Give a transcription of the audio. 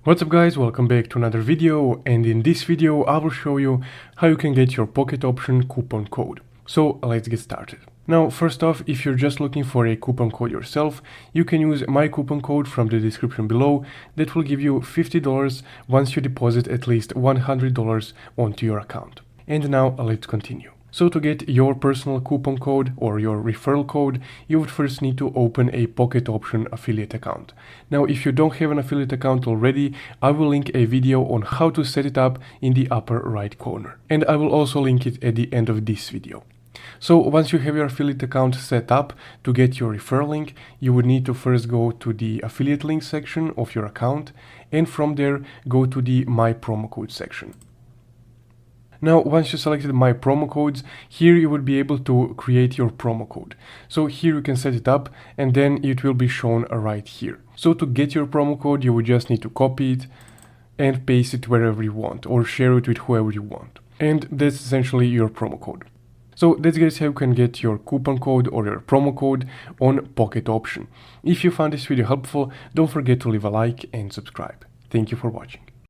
What's up guys, welcome back to another video, and in this video I will show you how you can get your Pocket Option coupon code. So let's get started. Now first off, if you're just looking for a coupon code yourself, you can use my coupon code from the description below. That will give you $50 once you deposit at least $100 onto your account. And now let's continue. So to get your personal coupon code or your referral code, you would first need to open a Pocket Option affiliate account. Now, if you don't have an affiliate account already, I will link a video on how to set it up in the upper right corner. And I will also link it at the end of this video. So once you have your affiliate account set up, to get your referral link, you would need to first go to the affiliate link section of your account, and from there go to the My Promo Code section. Now, once you selected My Promo Codes, here you would be able to create your promo code. So here you can set it up and then it will be shown right here. So to get your promo code, you would just need to copy it and paste it wherever you want, or share it with whoever you want. And that's essentially your promo code. So that's guys how you can get your coupon code or your promo code on Pocket Option. If you found this video helpful, don't forget to leave a like and subscribe. Thank you for watching.